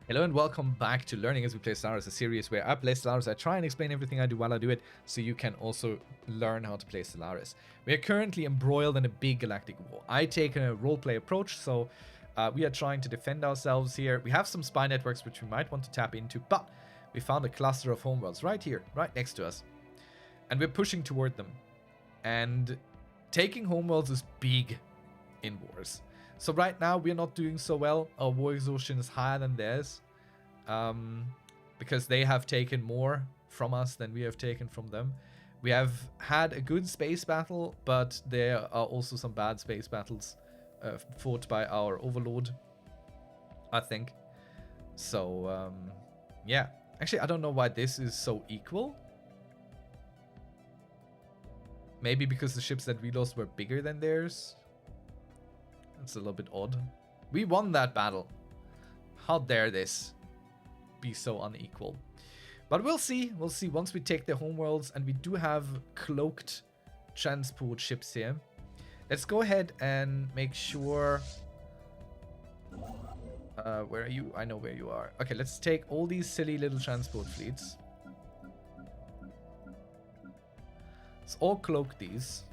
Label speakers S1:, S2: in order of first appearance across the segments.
S1: Hello and welcome back to Learning as we play Stellaris, a series where I play Stellaris. I try and explain everything I do while I do it, so you can also learn how to play Stellaris. We are currently embroiled in a big galactic war. I take a roleplay approach, so we are trying to defend ourselves here. We have some spy networks which we might want to tap into, but we found a cluster of homeworlds right here, right next to us. And we're pushing toward them. And taking homeworlds is big in wars. So right now we're not doing so well. Our war exhaustion is higher than theirs. Because they have taken more from us than we have taken from them. We have had a good space battle, but there are also some bad space battles fought by our overlord, I think. So, yeah. Actually, I don't know why this is so equal. Maybe because the ships that we lost were bigger than theirs. That's a little bit odd. We won that battle. How dare this be so unequal? But we'll see. We'll see once we take the homeworlds, and we do have cloaked transport ships here. Let's go ahead and make sure... where are you? I know where you are. Okay, let's take all these silly little transport fleets. Let's all cloak these.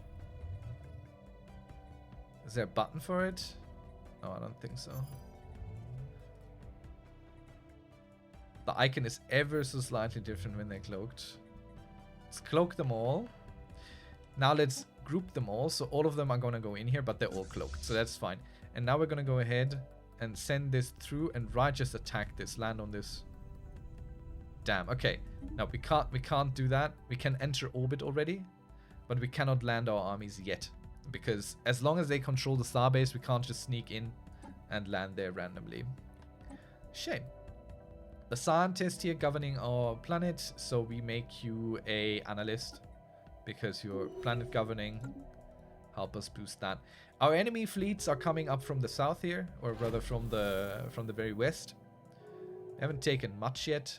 S1: Is there a button for it? No, I don't think so. The icon is ever so slightly different when they're cloaked. Let's cloak them all. Now let's group them all. So all of them are going to go in here, but they're all cloaked. So that's fine. And now we're going to go ahead and send this through, and right, just attack this, land on this. Damn. Okay. No, we can't do that. We can enter orbit already, but we cannot land our armies yet. Because as long as they control the starbase, we can't just sneak in and land there randomly. Shame. The scientist here governing our planet, so we make you a analyst because you're planet governing. Help us boost that. Our enemy fleets are coming up from the south here, or rather from the very west. They haven't taken much yet,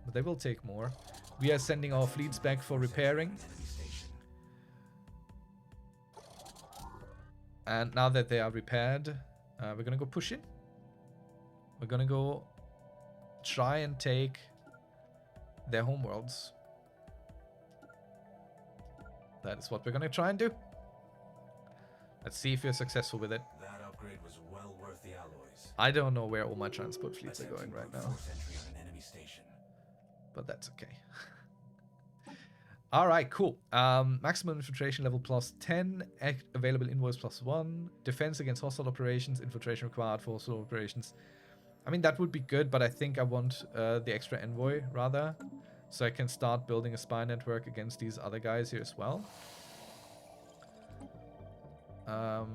S1: but they will take more. We are sending our fleets back for repairing. And now that they are repaired, we're gonna go push in. We're gonna go try and take their homeworlds. That is what we're gonna try and do. Let's see if we're successful with it.
S2: That upgrade was well worth the alloys.
S1: I don't know where all my transport fleets are going right now, but that's okay. All right, cool. Maximum infiltration level plus 10, available invoice plus 1, defense against hostile operations, infiltration required for hostile operations. I mean, that would be good, but I think I want the extra envoy rather, so I can start building a spy network against these other guys here as well. Oh,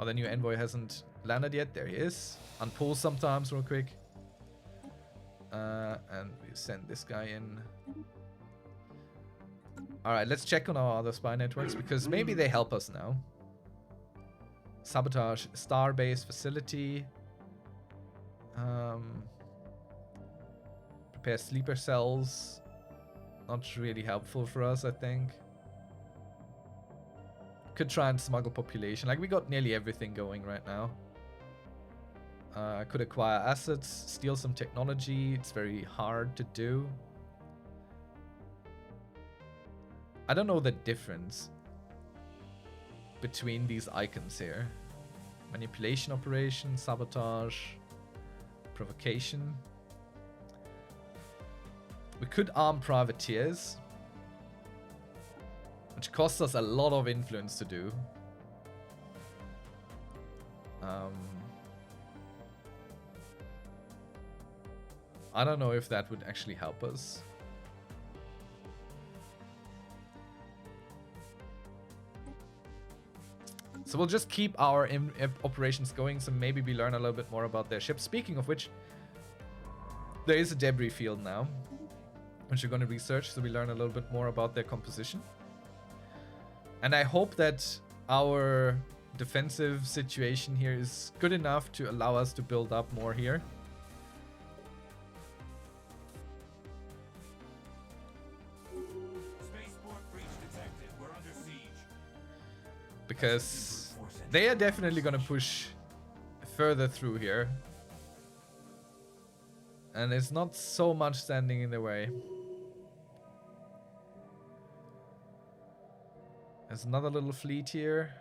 S1: the new envoy hasn't landed yet. There he is. Unpause sometimes real quick. And we send this guy in. Alright, let's check on our other spy networks, because maybe they help us now. Sabotage Starbase facility. Prepare sleeper cells. Not really helpful for us, I think. Could try and smuggle population. Like, we got nearly everything going right now. Could acquire assets, steal some technology. It's very hard to do. I don't know the difference between these icons here. Manipulation operation, sabotage, provocation. We could arm privateers, which costs us a lot of influence to do. I don't know if that would actually help us. So we'll just keep our operations going, so maybe we learn a little bit more about their ships. Speaking of which, there is a debris field now, which we're going to research, so we learn a little bit more about their composition. And I hope that our defensive situation here is good enough to allow us to build up more here. Because they are definitely going to push further through here. And there's not so much standing in the way. There's another little fleet here,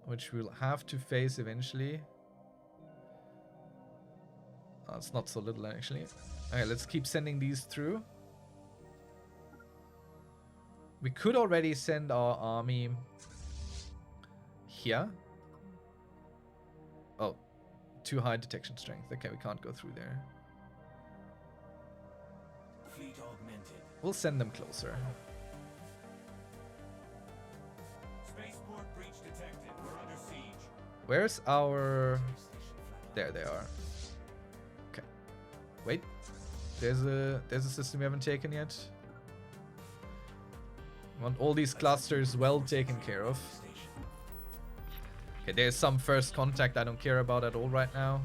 S1: which we'll have to face eventually. Oh, it's not so little actually. Okay, let's keep sending these through. We could already send our army here. Oh, too high detection strength. Okay, we can't go through there.
S2: Fleet augmented.
S1: We'll send them closer.
S2: Spaceport breach detected. We're under siege.
S1: Where's our... There they are. Okay. Wait. There's a system we haven't taken yet. Want all these clusters well taken care of. Okay, there's some first contact I don't care about at all right now.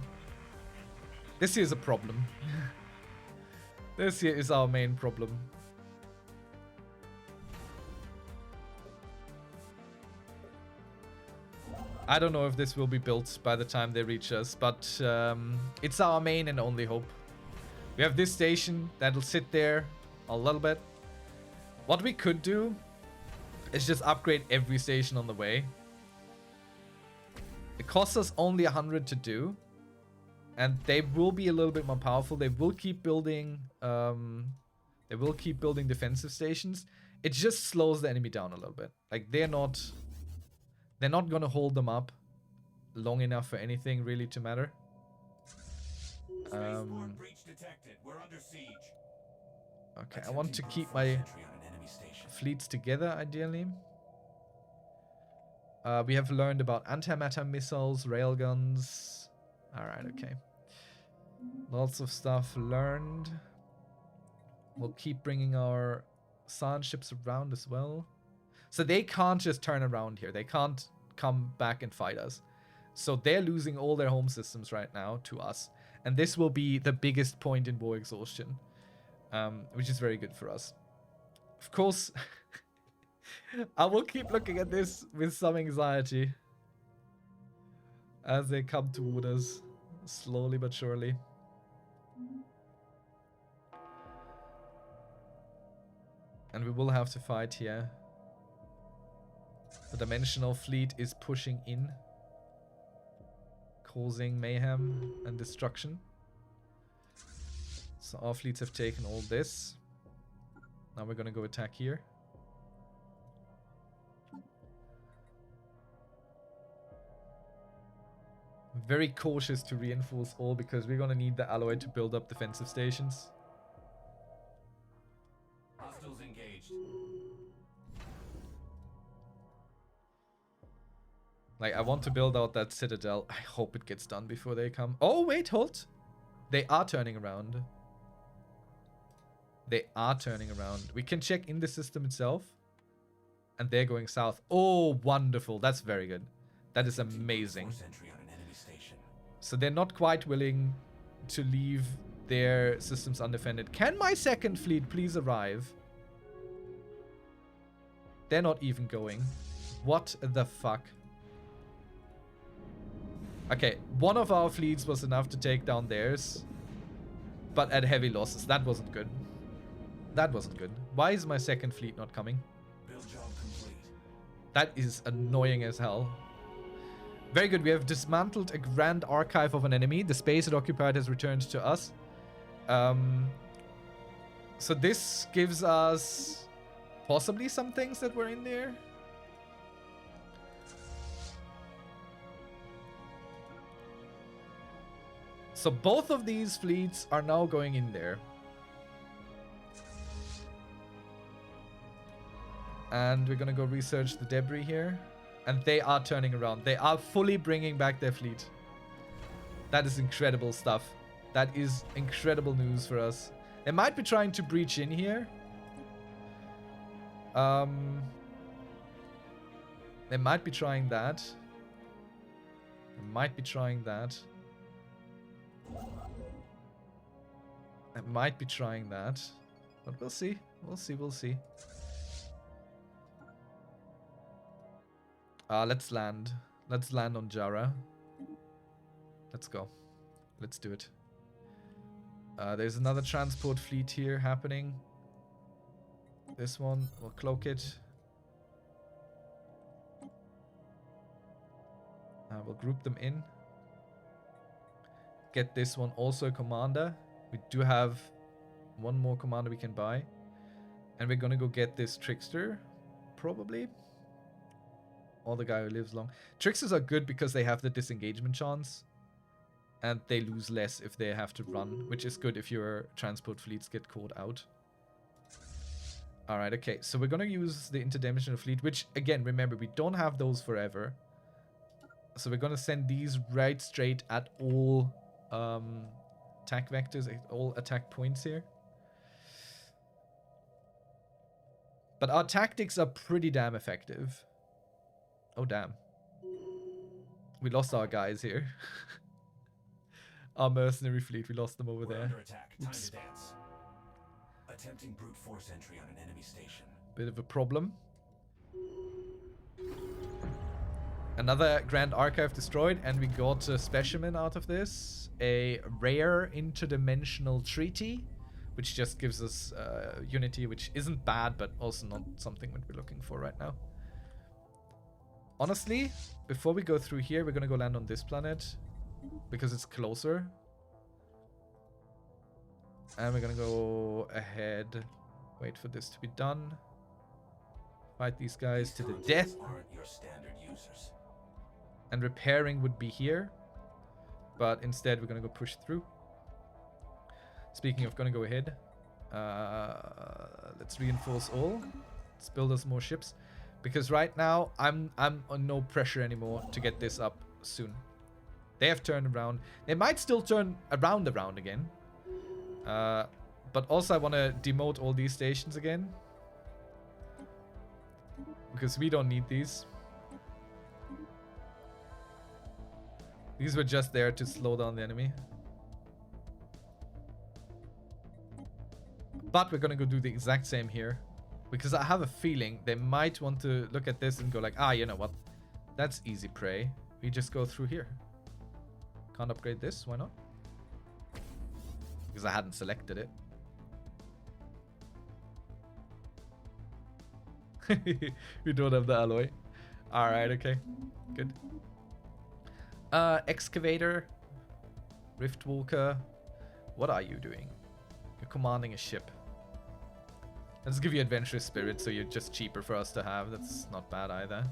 S1: This here is a problem. This here is our main problem. I don't know if this will be built by the time they reach us, but it's our main and only hope. We have this station that'll sit there a little bit. What we could do is just upgrade every station on the way. It costs us only 100 to do, and they will be a little bit more powerful. They will keep building. Defensive stations. It just slows the enemy down a little bit. Like they're not gonna hold them up long enough for anything really to matter.
S2: Spaceport breach detected. We're under siege.
S1: Okay, I want to keep my fleets together, ideally. We have learned about antimatter missiles, railguns. Alright, okay. Lots of stuff learned. We'll keep bringing our science ships around as well. So they can't just turn around here. They can't come back and fight us. So they're losing all their home systems right now to us. And this will be the biggest point in war exhaustion. Which is very good for us. Of course, I will keep looking at this with some anxiety as they come toward us, slowly but surely. And we will have to fight here. The dimensional fleet is pushing in, causing mayhem and destruction. So our fleets have taken all this. Now we're gonna go attack here. Very cautious to reinforce all because we're gonna need the alloy to build up defensive stations.
S2: Hostiles engaged.
S1: Like, I want to build out that citadel. I hope it gets done before they come. Oh, wait, hold. They are turning around. They are turning around. We can check in the system itself. And they're going south. Oh, wonderful. That's very good. That is amazing. So they're not quite willing to leave their systems undefended. Can my second fleet please arrive? They're not even going. What the fuck? Okay, one of our fleets was enough to take down theirs. But at heavy losses. That wasn't good. That wasn't good. Why is my second fleet not coming?
S2: Build job complete.
S1: That is annoying as hell. Very good. We have dismantled a grand archive of an enemy. The space it occupied has returned to us. So this gives us possibly some things that were in there. So both of these fleets are now going in there. And we're gonna go research the debris here. And they are turning around. They are fully bringing back their fleet. That is incredible stuff. That is incredible news for us. They might be trying to breach in here. They might be trying that. They might be trying that. They might be trying that. But we'll see. We'll see. We'll see. Let's land. Let's land on Jara. Let's go. Let's do it. There's another transport fleet here happening. This one, we'll cloak it. We'll group them in. Get this one also a commander. We do have one more commander we can buy. And we're gonna go get this trickster, probably. Or the guy who lives long. Tricksters are good because they have the disengagement chance. And they lose less if they have to run, which is good if your transport fleets get caught out. Alright, okay. So we're gonna use the interdimensional fleet, which, again, remember, we don't have those forever. So we're gonna send these right straight at all attack vectors, all attack points here. But our tactics are pretty damn effective. Oh, damn. We lost our guys here. Our mercenary fleet, we lost them over there.
S2: Under attack. Time
S1: Oops.
S2: to dance. Attempting brute force entry on an enemy station.
S1: Bit of a problem. Another Grand Archive destroyed, and we got a specimen out of this. A rare interdimensional treaty, which just gives us unity, which isn't bad, but also not something that we're looking for right now. Honestly, before we go through here, we're gonna go land on this planet, because it's closer. And we're gonna go ahead, wait for this to be done. Fight these guys to the death.
S2: Aren't your standard users.
S1: And repairing would be here. But instead we're gonna go push through. Speaking of gonna go ahead. Let's reinforce all. Let's build us more ships. Because right now I'm on no pressure anymore to get this up soon. They have turned around. They might still turn around again. But also I want to demote all these stations again. Because we don't need these. These were just there to slow down the enemy. But we're gonna go do the exact same here. Because I have a feeling they might want to look at this and go like, ah, you know what? That's easy prey. We just go through here. Can't upgrade this, why not? Because I hadn't selected it. We don't have the alloy. Alright, okay. Good. Excavator. Riftwalker. What are you doing? You're commanding a ship. Let's give you adventurous spirit so you're just cheaper for us to have. That's not bad either.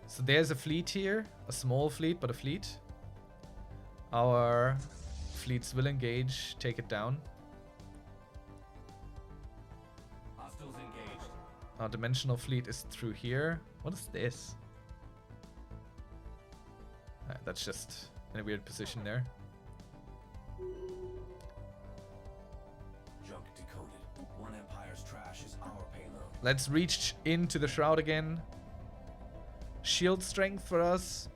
S1: So there's a fleet here. A small fleet, but a fleet. Our fleets will engage. Take it down.
S2: Hostiles engaged.
S1: Our dimensional fleet is through here. What is this? That's just in a weird position there.
S2: Junk decoded. One Empire's trash is our payload.
S1: Let's reach into the shroud again. Shield strength for us.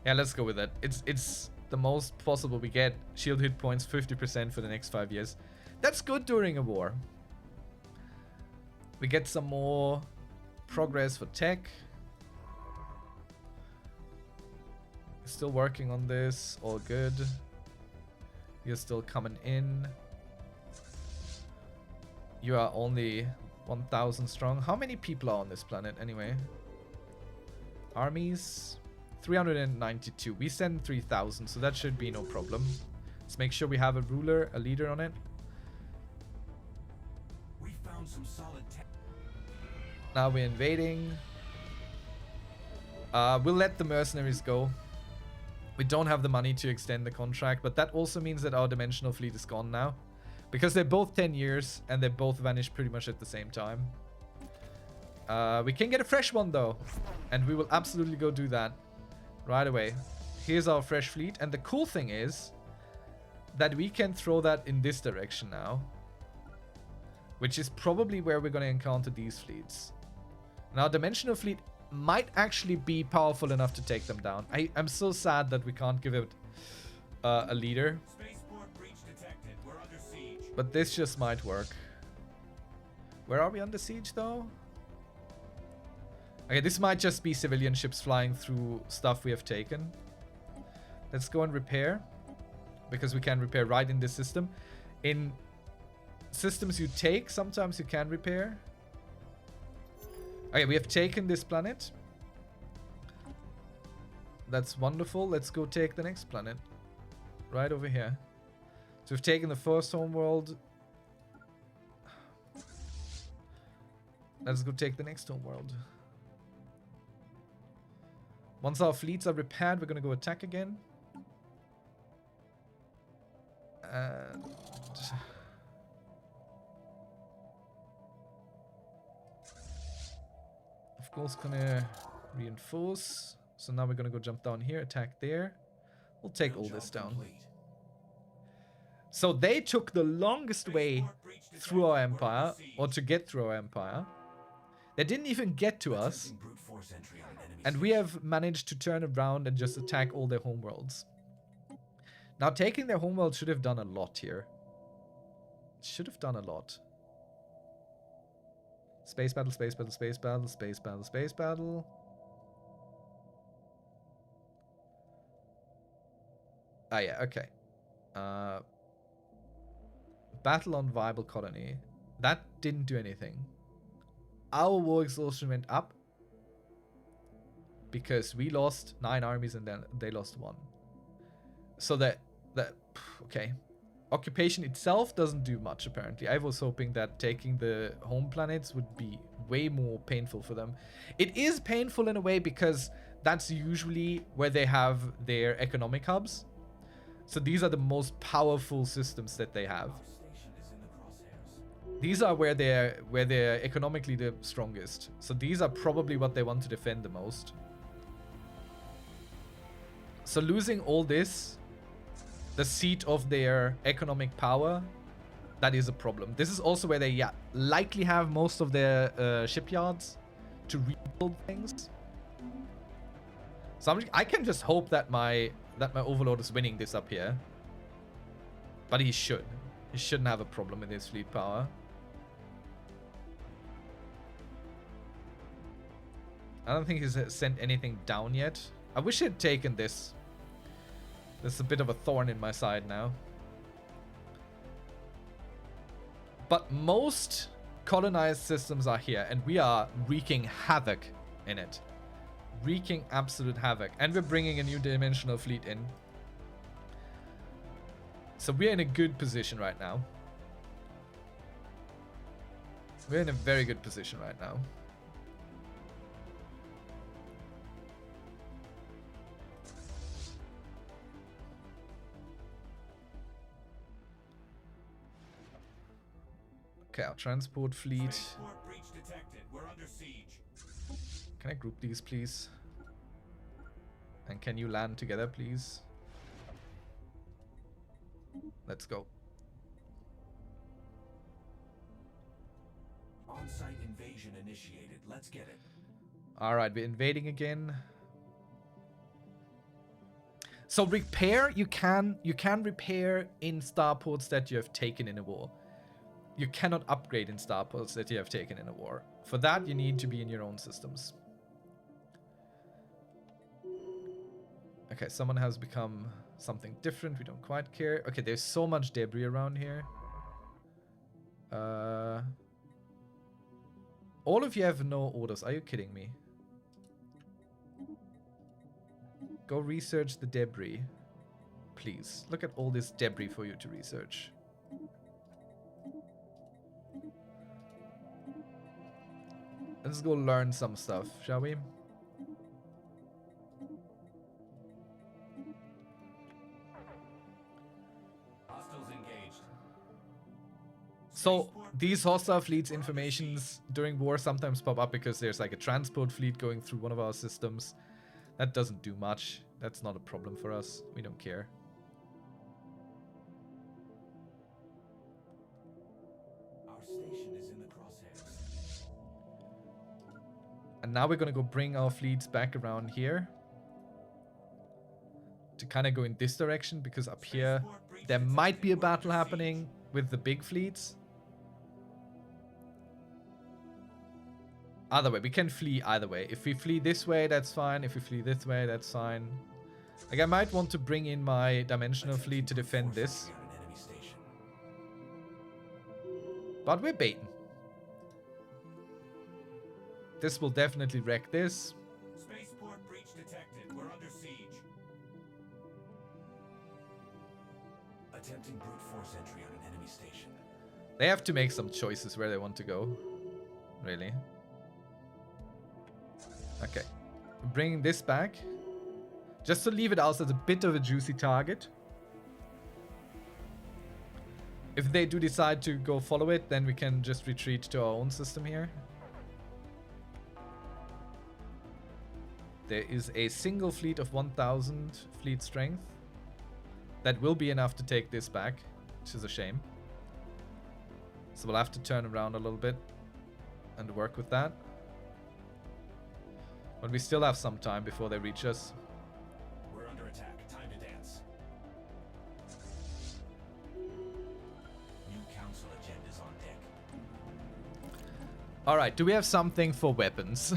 S1: Yeah, let's go with that. It's the most possible we get. Shield hit points 50% for the next 5 years. That's good during a war. We get some more progress for tech. Still working on this. All good. You're still coming in. You are only 1,000 strong. How many people are on this planet anyway? Armies? 392. We send 3,000, so that should be no problem. Let's make sure we have a ruler, a leader on it.
S2: We found some solid tech.
S1: Now we're invading. We'll let the mercenaries go. We don't have the money to extend the contract, but that also means that our dimensional fleet is gone now. Because they're both 10 years, and they both vanished pretty much at the same time. We can get a fresh one, though. And we will absolutely go do that right away. Here's our fresh fleet. And the cool thing is that we can throw that in this direction now. Which is probably where we're going to encounter these fleets. And our dimensional fleet might actually be powerful enough to take them down. I'm so sad that we can't give it a leader.
S2: Spaceport breach detected. We're under siege.
S1: But this just might work. Where are we under siege, though? Okay, this might just be civilian ships flying through stuff we have taken. Let's go and repair. because we can repair right in this system. In systems you take, sometimes you can repair. Okay, we have taken this planet. That's wonderful. Let's go take the next planet. Right over here. So we've taken the first homeworld. Let's go take the next homeworld. Once our fleets are repaired, we're gonna go attack again. And of course gonna reinforce. So now we're gonna go jump down here, attack there. We'll take all this down. So they took the longest way through our empire, or to get through our empire. They didn't even get to us. And we have managed to turn around and just attack all their homeworlds. Now, taking their homeworld should have done a lot here. Should have done a lot. Space battle, space battle, space battle, space battle, space battle. Ah, yeah, okay. Battle on viable colony. That didn't do anything. Our war exhaustion went up because we lost 9 armies and then they lost 1. So that okay. Occupation itself doesn't do much, apparently. I was hoping that taking the home planets would be way more painful for them. It is painful in a way because that's usually where they have their economic hubs. So these are the most powerful systems that they have. These are where they're economically the strongest. So these are probably what they want to defend the most. So losing all this, the seat of their economic power, that is a problem. This is also where they likely have most of their shipyards to rebuild things. So I can just hope that my overlord is winning this up here. But he should. He shouldn't have a problem with his fleet power. I don't think he's sent anything down yet. I wish he had taken this. This is a bit of a thorn in my side now. But most colonized systems are here, and we are wreaking havoc in it. Wreaking absolute havoc. And we're bringing a new dimensional fleet in. So we're in a good position right now. We're in a very good position right now. Okay, our transport fleet. Can I group these, please? And can you land together, please? Let's go.
S2: On-site invasion initiated. Let's get it.
S1: All right, we're invading again. So repair, you can repair in starports that you have taken in a war. You cannot upgrade in starports that you have taken in a war. For that, you need to be in your own systems. Okay, someone has become something different. We don't quite care. Okay, there's so much debris around here. All of you have no orders. Are you kidding me? Go research the debris. Please. Look at all this debris for you to research. Let's go learn some stuff, shall we?
S2: Hostiles engaged.
S1: So these hostile fleets informations during war sometimes pop up because there's like a transport fleet going through one of our systems. That doesn't do much. That's not a problem for us. We don't care.
S2: Our station is in the crosshairs.
S1: And now we're gonna go bring our fleets back around here to kind of go in this direction, because up here there might be a battle happening with the big fleets. Either way, we can flee either way. If we flee this way, that's fine. If we flee this way, that's fine. Like, I might want to bring in my dimensional fleet to defend this.
S2: Force entry on an enemy station.
S1: But we're baiting. This will definitely wreck this.
S2: Spaceport breach detected. We're under siege. Attempting brute force entry on an enemy station.
S1: They have to make some choices where they want to go. Really. Okay. Bringing this back. Just to leave it out as a bit of a juicy target. If they do decide to go follow it, then we can just retreat to our own system here. There is a single fleet of 1000 fleet strength. That will be enough to take this back, which is a shame. So we'll have to turn around a little bit and work with that. But we still have some time before they reach us.
S2: We're under attack. Time to dance. New council agendas on deck.
S1: Alright, do we have something for weapons?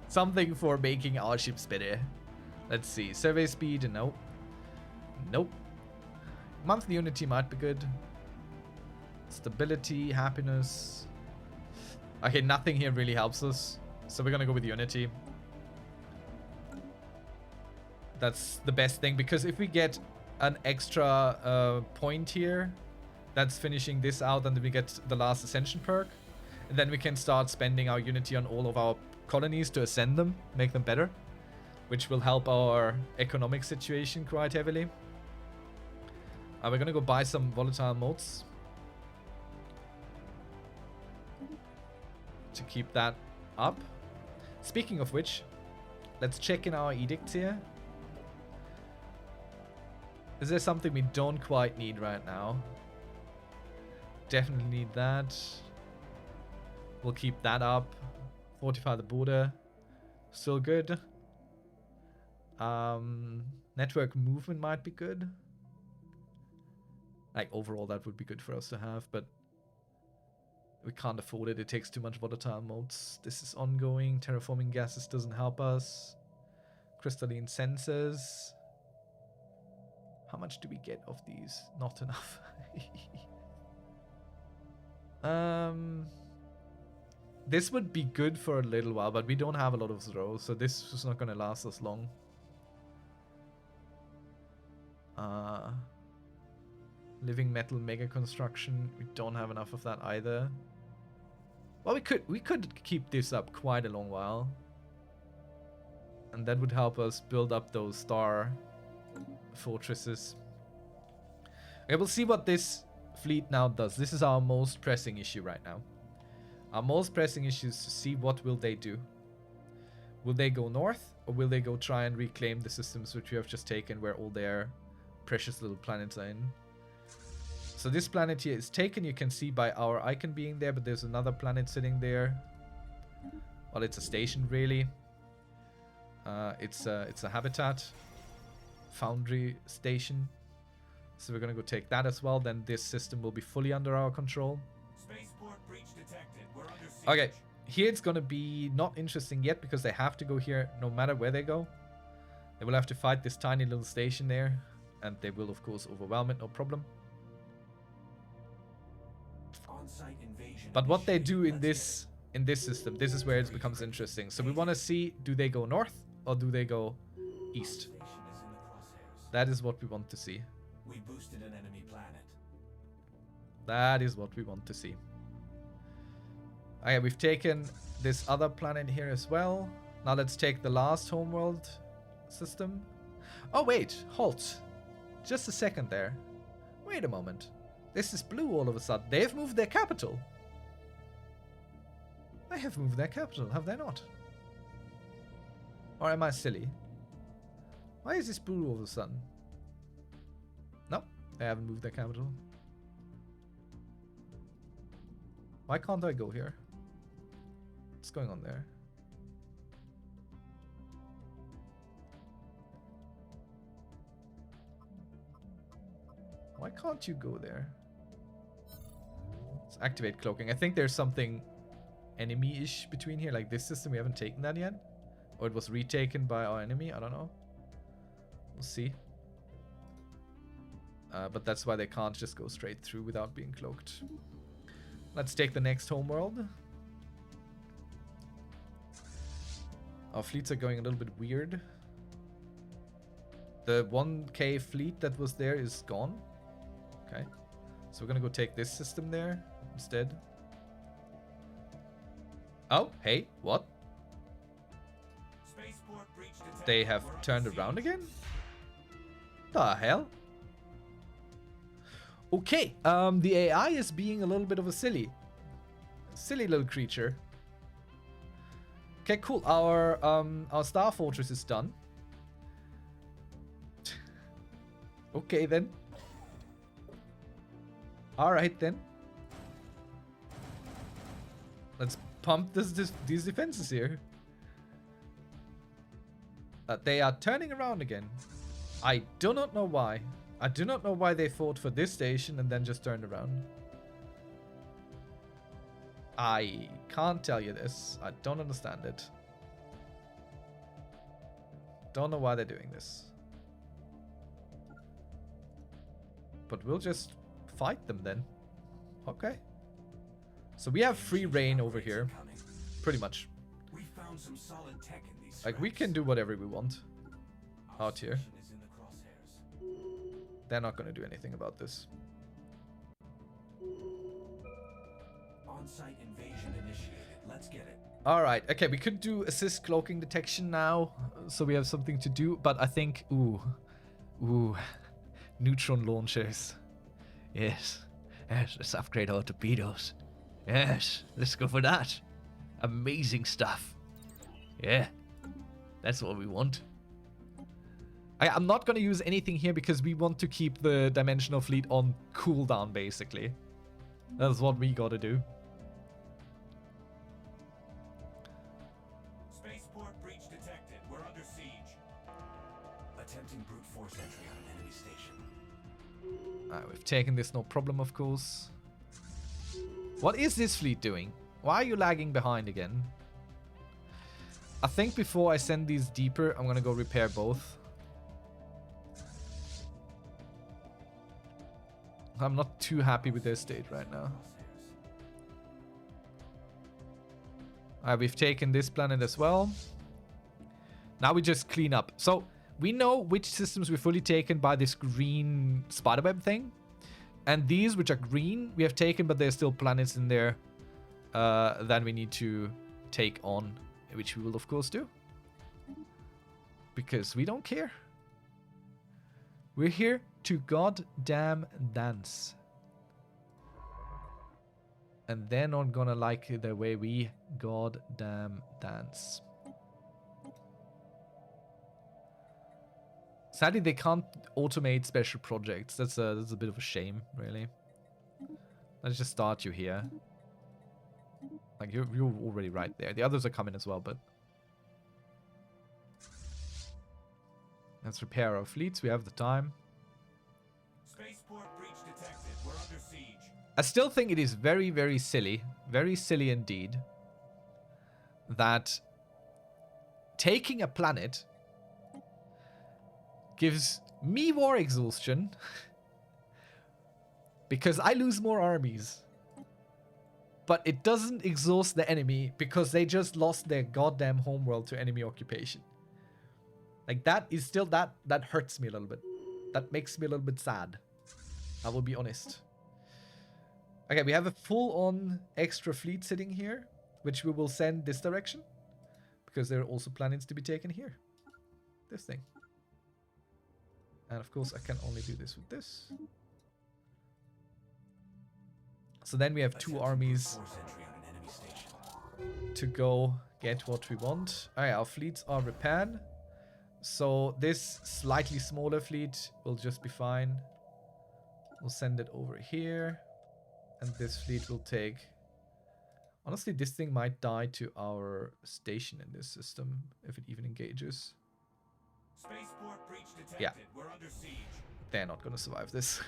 S1: Something for making our ships better. Let's see. Survey speed, nope. Nope. Monthly unity might be good. Stability, happiness. Okay, nothing here really helps us. So we're gonna go with unity. That's the best thing, because if we get an extra point here, that's finishing this out, and then we get the last ascension perk. And then we can start spending our unity on all of our colonies to ascend them, make them better, which will help our economic situation quite heavily. We're gonna go buy some volatile motes to keep that up. Speaking of which, let's check in our edicts here. Is there something we don't quite need right now? Definitely need that. We'll keep that up. Fortify the border. Still good. Network movement might be good. Like, overall, that would be good for us to have, but we can't afford it. It takes too much volatile modes. This is ongoing. Terraforming gases doesn't help us. Crystalline sensors. How much do we get of these? Not enough. This would be good for a little while, but we don't have a lot of throws, so this is not going to last us long. Living metal mega construction. We don't have enough of that either. Well, we could keep this up quite a long while, and that would help us build up those star fortresses. Okay, we'll see what this fleet now does. This is our most pressing issue right now. Our most pressing issue is to see what will they do. Will they go north, or will they go try and reclaim the systems which we have just taken, where all their precious little planets are in? So this planet here is taken, you can see by our icon being there, but there's another planet sitting there. Well, it's a station, really. It's a habitat foundry station. So we're gonna go take that as well. Then this system will be fully under our control.
S2: Spaceport breach detected. We're under siege.
S1: Okay, here it's gonna be not interesting yet, because they have to go here no matter where they go. They will have to fight this tiny little station there, and they will of course overwhelm it, no problem.
S2: On-site invasion.
S1: But what they do in
S2: Let's
S1: this system, this is where it becomes interesting. So we want to see, do they go north or do they go east?
S2: Station is in the crosshairs.
S1: That is what we want to see.
S2: We boosted an enemy planet.
S1: That is what we want to see. Okay, we've taken this other planet here as well. Now let's take the last homeworld system. Oh wait, halt. Just a second there. Wait a moment. This is blue all of a sudden. They have moved their capital. They have moved their capital, have they not? Or am I silly? Why is this blue all of a sudden? No, they haven't moved their capital. Why can't I go here? What's going on there? Why can't you go there? Let's activate cloaking. I think there's something enemy-ish between here. Like this system, we haven't taken that yet. Or it was retaken by our enemy. I don't know. We'll see. But that's why they can't just go straight through without being cloaked. Let's take the next homeworld. Our fleets are going a little bit weird. The 1K fleet that was there is gone. Okay. So we're gonna go take this system there instead. Oh, hey, what?
S2: Spaceport breach detected.
S1: They have
S2: We're under
S1: turned
S2: siege.
S1: around again? The hell? Okay, the AI is being a little bit of a silly little creature. Okay, cool. Our Star Fortress is done. Okay then. All right then. Let's pump these defenses here. They are turning around again. I do not know why. I do not know why they fought for this station and then just turned around. I can't tell you this. I don't understand it. Don't know why they're doing this. But we'll just fight them then. Okay. So we have free reign over here. Pretty much.
S2: We found some solid tech in these
S1: Like, we can do whatever we want out here.
S2: station is in the crosshairs.
S1: They're not going to do anything about this.
S2: On-site invasion initiated. Let's get it.
S1: Alright, okay, we could do assist cloaking detection now, so we have something to do, but I think, ooh, neutron launchers. Yes, let's upgrade our torpedoes. Yes, let's go for that. Amazing stuff. Yeah, that's what we want. I'm not going to use anything here because we want to keep the dimensional fleet on cooldown, basically. That's what we got to do.
S2: Spaceport breach detected. We're under siege. Attempting brute force entry on an enemy station.
S1: Alright, we've taken this, no problem, of course. What is this fleet doing? Why are you lagging behind again? I think before I send these deeper, I'm gonna go repair both. I'm not too happy with their state right now. Alright, we've taken this planet as well. Now we just clean up. So, we know which systems we're fully taken by this green spiderweb thing. And these, which are green, we have taken, but there's still planets in there that we need to take on, which we will, of course, do. Because we don't care. We're here to goddamn dance. And they're not gonna like the way we goddamn dance. Sadly, they can't automate special projects. That's a bit of a shame, really. Let's just start you here. Like, you're already right there. The others are coming as well, but... Let's repair our fleets. We have the time.
S2: Spaceport breach detected. We're under siege.
S1: I still think it is very, very silly indeed, that taking a planet gives me war exhaustion because I lose more armies. But it doesn't exhaust the enemy because they just lost their goddamn homeworld to enemy occupation. Like, that is still, that hurts me a little bit. That makes me a little bit sad. I will be honest. Okay, we have a full-on extra fleet sitting here, which we will send this direction. Because there are also planets to be taken here. This thing. And of course, I can only do this with this. So then we have two armies to go get what we want. Alright, our fleets are repaired. So this slightly smaller fleet will just be fine. We'll send it over here. And this fleet will take... Honestly, this thing might die to our station in this system, if it even engages.
S2: Spaceport breach detected.
S1: Yeah.
S2: We're under siege.
S1: They're not going to survive this.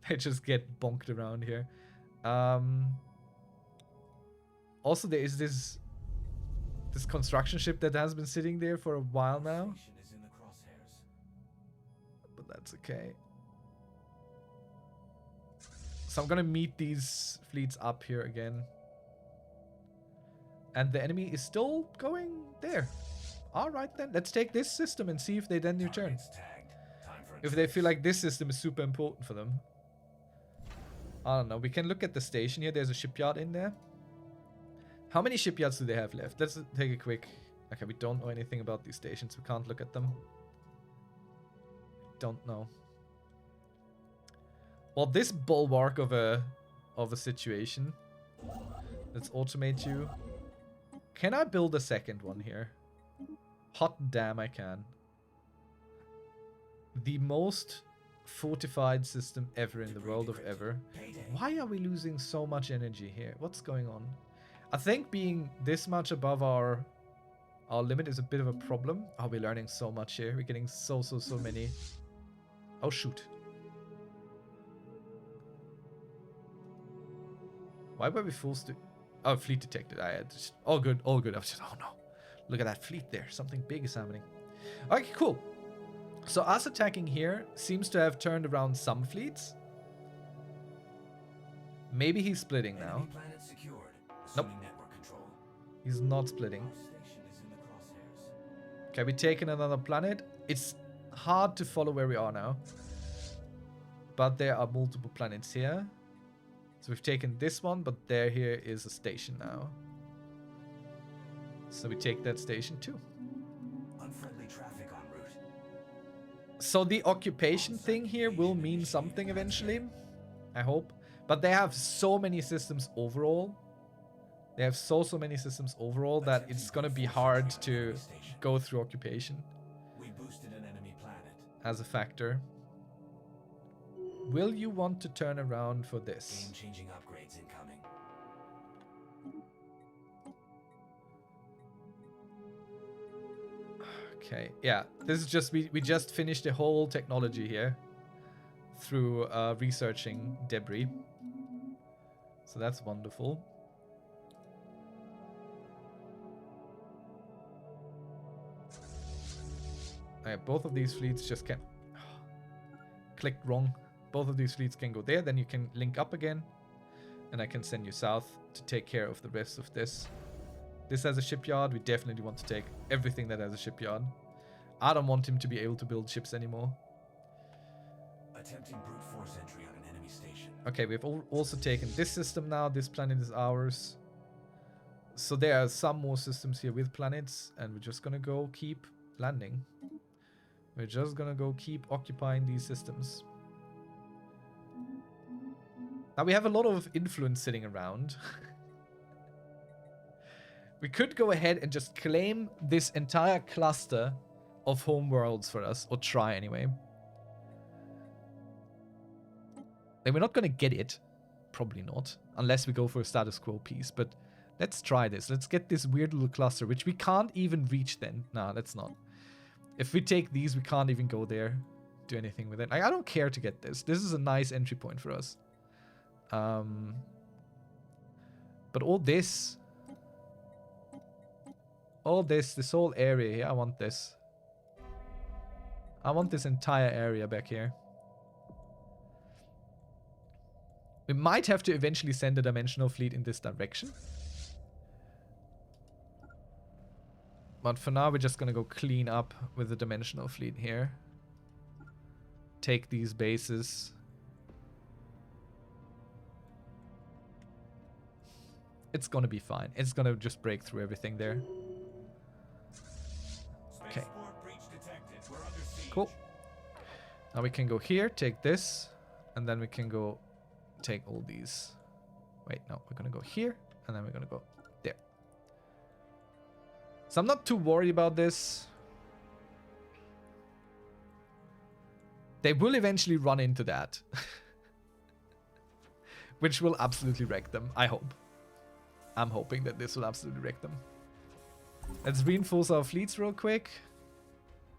S1: They just get bonked around here. Also, there is this construction ship that has been sitting there for a while now.
S2: Station is in the crosshairs.
S1: that's okay. So I'm gonna meet these fleets up here again. And the enemy is still going there. Alright then, let's take this system and see if they then return. If they feel like this system is super important for them. I don't know, we can look at the station here. There's a shipyard in there. How many shipyards do they have left? Let's take a quick... Okay, we don't know anything about these stations. We can't look at them. Don't know. Well, this bulwark of a situation. Let's automate you. Can I build a second one here? Hot damn, I can. The most fortified system ever in the world of ever. Why are we losing so much energy here? What's going on? I think being this much above our limit is a bit of a problem. Oh, we're learning so much here. We're getting so many. Oh, shoot. Why were we forced to... Oh, fleet detected. I had just... Oh, good. All good. I was just... Oh, no. Look at that fleet there. Something big is happening. Okay, cool. So us attacking here seems to have turned around some fleets. Maybe he's splitting now. Nope. He's not splitting. Okay, we've taken another planet. It's hard to follow where we are now. But there are multiple planets here. So we've taken this one, but here is a station now. So we take that station too.
S2: Unfriendly traffic en route.
S1: So the occupation thing here will mean something eventually. I hope. But they have so many systems overall. They have so many systems overall that it's gonna be hard to go through occupation.
S2: We boosted an enemy planet.
S1: As a factor. Will you want to turn around for this?
S2: Game-changing upgrades incoming.
S1: Okay, yeah. This is just we just finished the whole technology here through researching debris. So that's wonderful. Both of these fleets just can... Clicked wrong. Both of these fleets can go there. Then you can link up again. And I can send you south to take care of the rest of this. This has a shipyard. We definitely want to take everything that has a shipyard. I don't want him to be able to build ships anymore.
S2: Attempting brute force entry on an enemy station.
S1: Okay, we've also taken this system now. This planet is ours. So there are some more systems here with planets. And we're just going to go keep landing. We're just gonna go keep occupying these systems. Now we have a lot of influence sitting around. We could go ahead and just claim this entire cluster of home worlds for us. Or try anyway. And we're not gonna get it. Probably not. Unless we go for a status quo piece. But let's try this. Let's get this weird little cluster. Which we can't even reach then. Nah, let's not. If we take these, we can't even go there, do anything with it. I don't care to get this. This is a nice entry point for us. But all this, this whole area here, I want this. I want this entire area back here. We might have to eventually send a dimensional fleet in this direction. But for now, we're just going to go clean up with the dimensional fleet here. Take these bases. It's going to be fine. It's going to just break through everything there. Okay. Cool. Now we can go here, take this. And then we can go take all these. Wait, no. We're going to go here. And then we're going to go there. So I'm not too worried about this. They will eventually run into that. Which will absolutely wreck them, I hope. I'm hoping that this will absolutely wreck them. Let's reinforce our fleets real quick.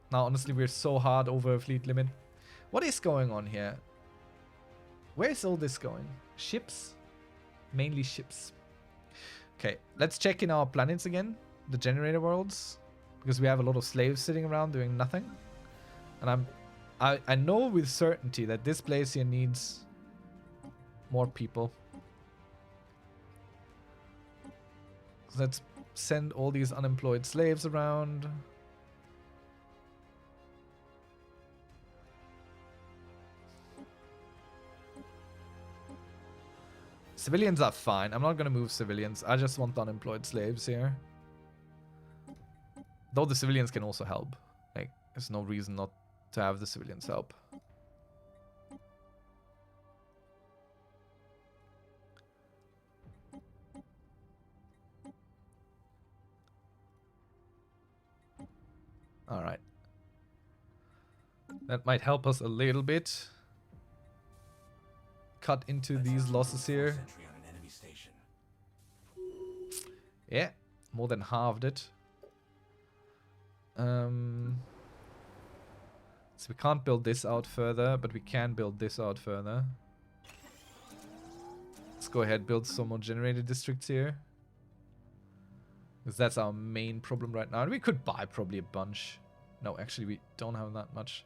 S1: Now, honestly, we're so hard over fleet limit. What is going on here? Where is all this going? Ships? Mainly ships. Okay, let's check in our planets again. The generator worlds, because we have a lot of slaves sitting around doing nothing, and I know with certainty that this place here needs more people. Let's send all these unemployed slaves around. Civilians are fine. I'm not going to move civilians. I just want the unemployed slaves here. Though the civilians can also help. Like, there's no reason not to have the civilians help. Alright. That might help us a little bit. Cut into these losses here. Yeah, more than halved it. So we can't build this out further, but we can build this out further. Let's go ahead, build some more generator districts here. Because that's our main problem right now. And we could buy probably a bunch. No, actually we don't have that much.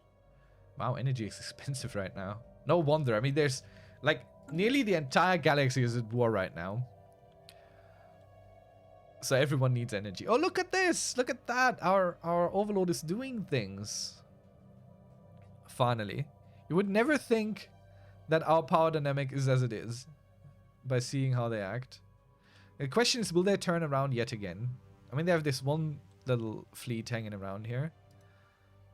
S1: Wow, energy is expensive right now. No wonder. I mean, there's like nearly the entire galaxy is at war right now. So everyone needs energy. Oh, look at this! Look at that! Our overlord is doing things. Finally. You would never think that our power dynamic is as it is by seeing how they act. The question is, will they turn around yet again? I mean, they have this one little fleet hanging around here.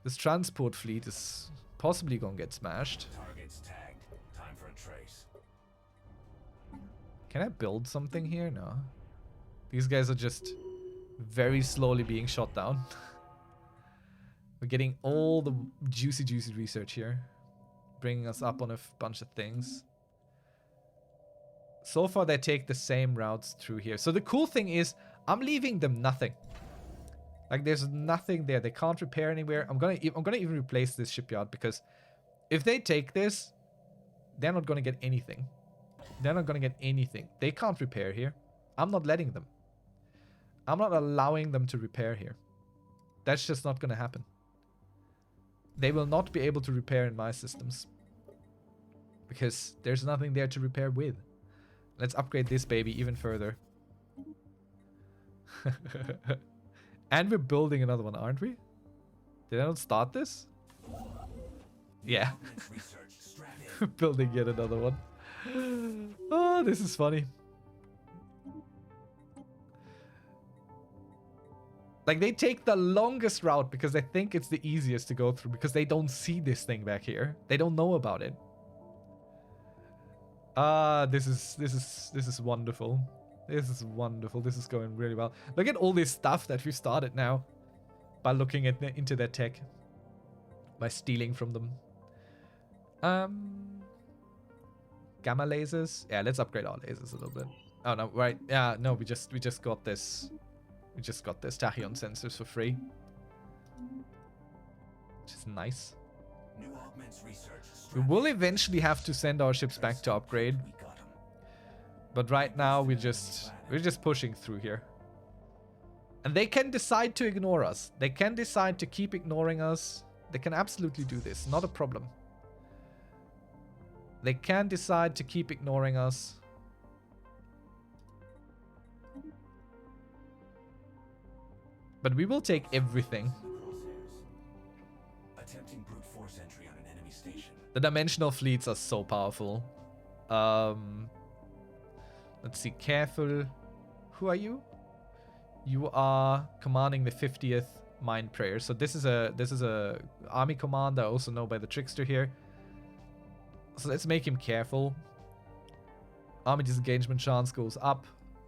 S1: This transport fleet is possibly gonna get smashed.
S2: Targets tagged. Time for a trace.
S1: Can I build something here? No. These guys are just very slowly being shot down. We're getting all the juicy research here. Bringing us up on a bunch of things. So far they take the same routes through here. So the cool thing is, I'm leaving them nothing. Like there's nothing there. They can't repair anywhere. I'm gonna even replace this shipyard because if they take this, they're not gonna get anything. They're not gonna get anything. They can't repair here. I'm not letting them. I'm not allowing them to repair here. That's just not gonna happen. They will not be able to repair in my systems. Because there's nothing there to repair with. Let's upgrade this baby even further. And we're building another one, aren't we? Did I not start this? Yeah. Building yet another one. Oh, this is funny. Like, they take the longest route because they think it's the easiest to go through because they don't see this thing back here. They don't know about it. This is wonderful. This is wonderful. This is going really well. Look at all this stuff that we started now by looking at into their tech, by stealing from them. Gamma lasers. Yeah, let's upgrade our lasers a little bit. Oh no, right? Yeah, no, we just got this. We just got this tachyon sensors for free, which is nice. We will eventually have to send our ships back to upgrade, but right now we're just pushing through here. And they can decide to ignore us. They can decide to keep ignoring us. They can absolutely do this. Not a problem. They can decide to keep ignoring us. But we will take everything.
S2: Attempting brute force entry on an enemy station.
S1: The dimensional fleets are so powerful. Let's see. Careful. Who are you? You are commanding the 50th Mind Prayer. So this is a army commander, also known by the Trickster here. So let's make him careful. Army disengagement chance goes up,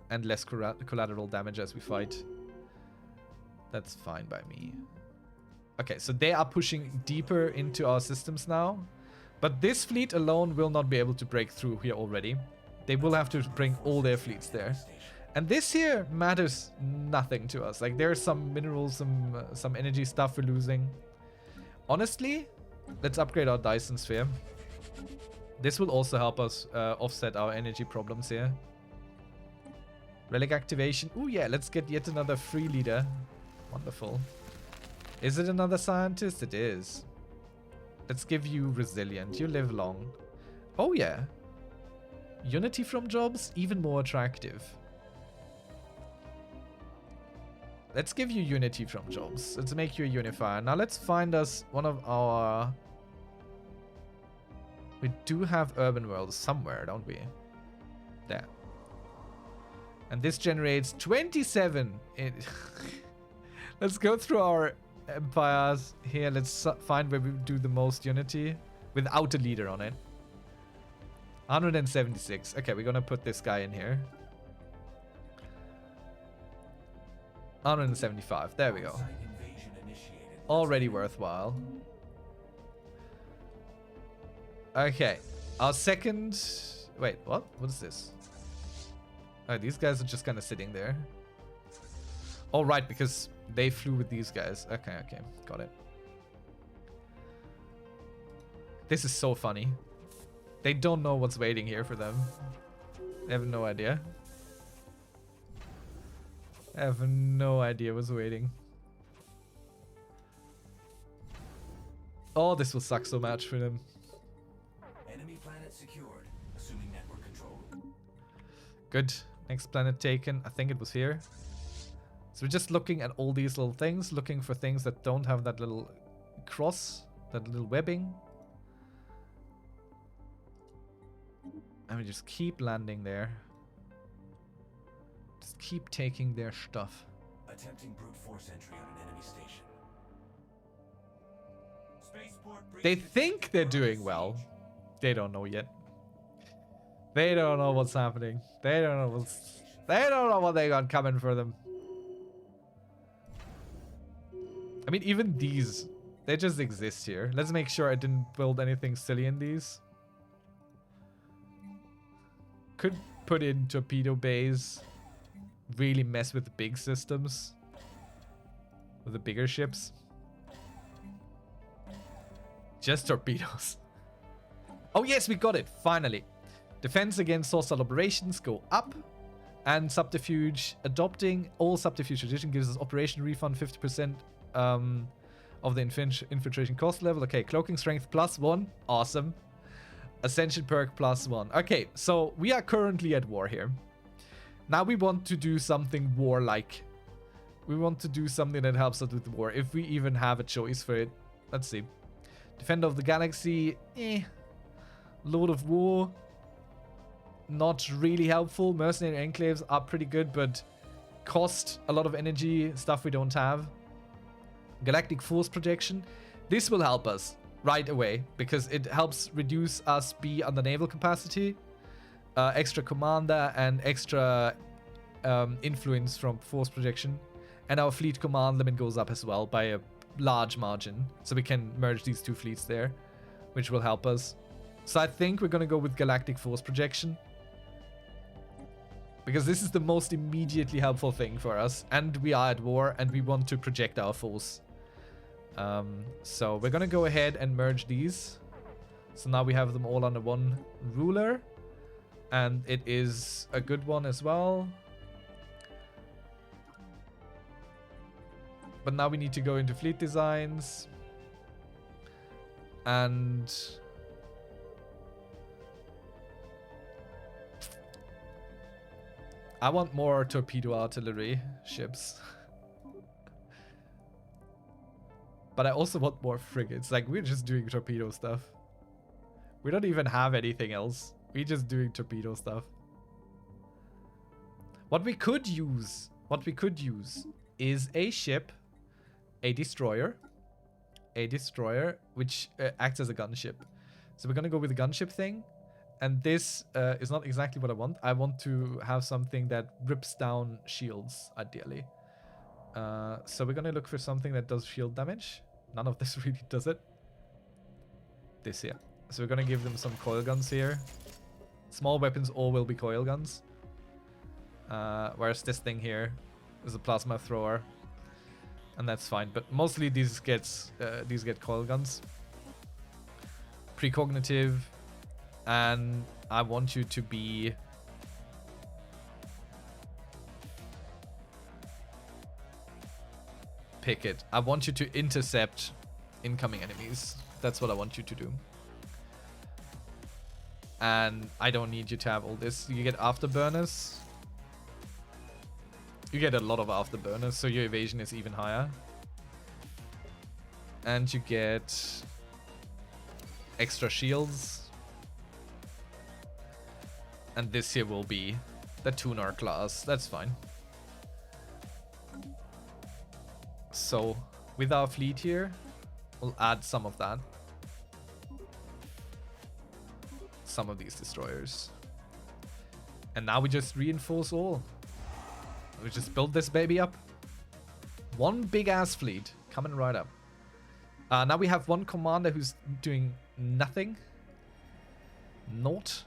S1: and less collateral damage as we fight. That's fine by me. Okay, so they are pushing deeper into our systems now. But this fleet alone will not be able to break through here already. They will have to bring all their fleets there. And this here matters nothing to us. Like, there's some minerals, some energy stuff we're losing. Honestly, let's upgrade our Dyson Sphere. This will also help us offset our energy problems here. Relic activation. Oh yeah, let's get yet another free leader. Wonderful. Is it another scientist? It is. Let's give you resilient. You live long. Oh yeah. Unity from jobs, even more attractive. Let's give you unity from jobs. Let's make you a unifier. Now let's find us one of our... We do have urban worlds somewhere, don't we? There. And this generates 27. Let's go through our empires here. Let's find where we do the most unity without a leader on it. 176. Okay, we're gonna put this guy in here. 175. There we go. Already worthwhile. Okay. Our second... Wait, what? What is this? Oh, these guys are just kind of sitting there. Oh, right, because they flew with these guys. Okay, okay. Got it. This is so funny. They don't know what's waiting here for them. They have no idea. I have no idea what's waiting. Oh, this will suck so much for them.
S2: Enemy planet secured, assuming network control.
S1: Good. Next planet taken. I think it was here. So we're just looking at all these little things, looking for things that don't have that little cross, that little webbing. And we just keep landing there. Just keep taking their stuff.
S2: Attempting brute force entry on an enemy station. Spaceport
S1: They think they're doing well. They don't know yet. They don't know what's happening. They don't know what's... They don't know what they got coming for them. I mean, even these, they just exist here. Let's make sure I didn't build anything silly in these. Could put in torpedo bays. Really mess with the big systems. With the bigger ships. Just torpedoes. Oh yes, we got it. Finally. Defense against hostile operations go up. And subterfuge. Adopting all subterfuge tradition gives us operation refund 50% of the infiltration cost level. Okay, cloaking strength +1. Awesome. Ascension perk +1. Okay, so we are currently at war here. Now we want to do something war-like. We want to do something that helps us with the war. If we even have a choice for it. Let's see. Defender of the Galaxy. Lord of War. Not really helpful. Mercenary Enclaves are pretty good, but cost a lot of energy. Stuff we don't have. Galactic Force Projection. This will help us right away because it helps reduce our speed on the naval capacity. Extra commander and extra influence from force projection. And our fleet command limit goes up as well by a large margin. So we can merge these two fleets there, which will help us. So I think we're going to go with Galactic Force Projection. Because this is the most immediately helpful thing for us. And we are at war and we want to project our force. So we're going to go ahead and merge these. So now we have them all under one ruler. And it is a good one as well. But now we need to go into fleet designs. And... I want more torpedo artillery ships. But I also want more frigates. Like, we're just doing torpedo stuff. We don't even have anything else. We're just doing torpedo stuff. What we could use is a ship, a destroyer, which acts as a gunship. So we're gonna go with the gunship thing. And this is not exactly what I want. I want to have something that rips down shields, ideally. So we're gonna look for something that does shield damage. None of this really does it. This here. So we're gonna give them some coil guns here. Small weapons all will be coil guns. Whereas this thing here is a plasma thrower. And that's fine. But mostly these get coil guns. Precognitive. And I want you to be... Pick it. I want you to intercept incoming enemies That's what I want you to do. And I don't need you to have all this. You get afterburners. You get a lot of afterburners, so your evasion is even higher. And you get extra shields. And this here will be the tuner class. That's fine. So with our fleet here, we'll add some of that. Some of these destroyers. And now we just reinforce all. We just build this baby up. One big ass fleet coming right up. Now we have one commander who's doing nothing. Not.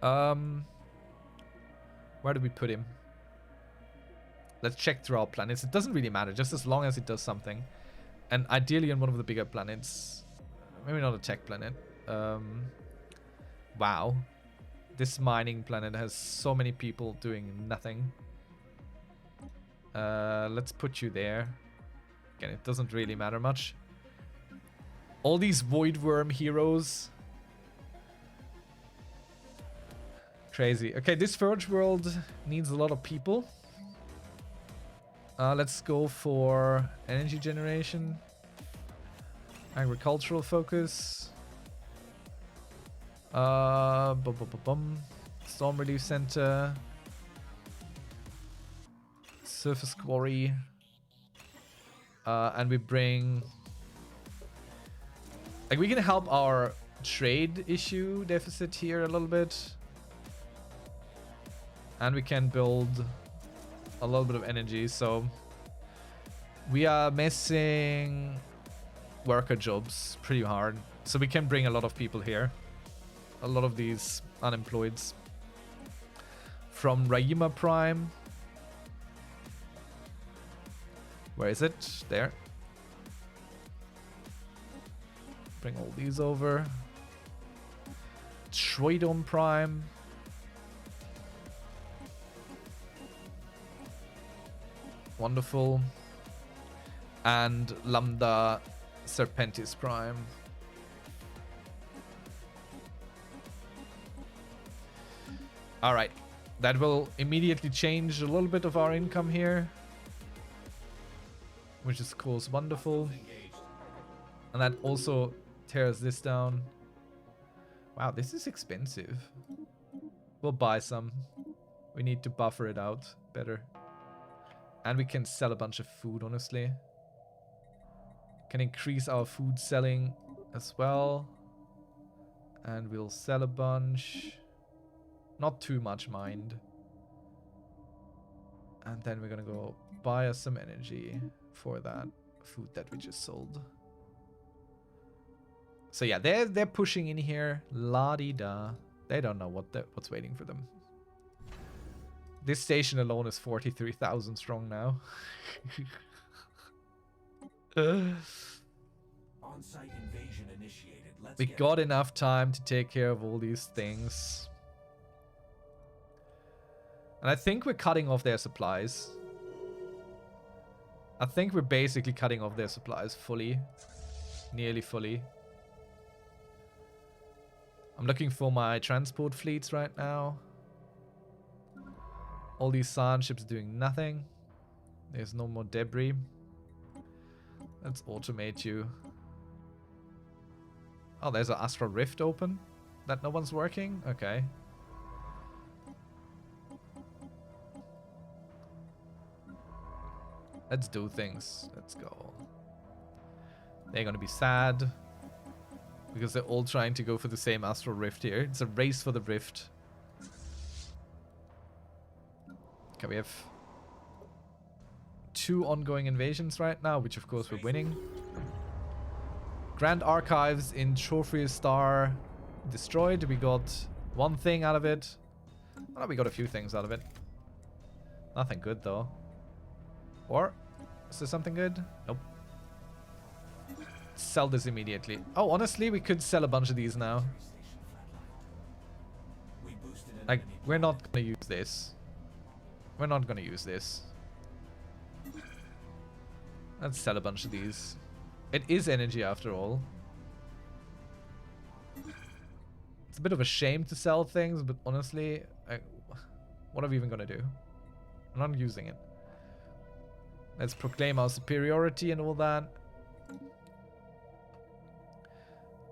S1: Where do we put him? Let's check through our planets. It doesn't really matter, just as long as it does something. And ideally on one of the bigger planets. Maybe not a tech planet. Wow. This mining planet has so many people doing nothing. Let's put you there. Again, it doesn't really matter much. All these void worm heroes. Crazy. Okay, this Forge world needs a lot of people. Let's go for energy generation. Agricultural focus. Storm Relief Center. Surface Quarry. And we bring... Like, we can help our trade issue deficit here a little bit. And we can build a little bit of energy, so... We are missing worker jobs pretty hard. So we can bring a lot of people here. A lot of these unemployeds. From Raima Prime. Where is it? There. Bring all these over. Troidon Prime. Wonderful. And Lambda Serpentis Prime. Alright. That will immediately change a little bit of our income here. Which is, of course, wonderful. And that also tears this down. Wow, this is expensive. We'll buy some. We need to buffer it out better. And we can sell a bunch of food, honestly. Can increase our food selling as well. And we'll sell a bunch. Not too much, mind. And then we're gonna go buy us some energy for that food that we just sold. So yeah, they're pushing in here. La-di-da. They don't know what's waiting for them. This station alone is 43,000 strong now.
S2: On-site invasion initiated.
S1: We got enough time to take care of all these things. And I think we're cutting off their supplies. I think we're basically cutting off their supplies fully. Nearly fully. I'm looking for my transport fleets right now. All these science ships doing nothing. There's no more debris. Let's automate you. Oh, there's an Astral Rift open that no one's working? Okay. Let's do things. Let's go. They're gonna be sad. Because they're all trying to go for the same Astral Rift here. It's a race for the Rift. Okay, we have 2 ongoing invasions right now, which of course we're winning. Grand Archives in Trophy Star destroyed. We got 1 thing out of it. Oh, we got a few things out of it. Nothing good though. Or is there something good? Nope. Sell this immediately. Oh, honestly, we could sell a bunch of these now. Like, we're not gonna use this. We're not gonna use this. Let's sell a bunch of these. It is energy after all. It's a bit of a shame to sell things, but honestly, what are we even gonna do? I'm not using it. Let's proclaim our superiority and all that.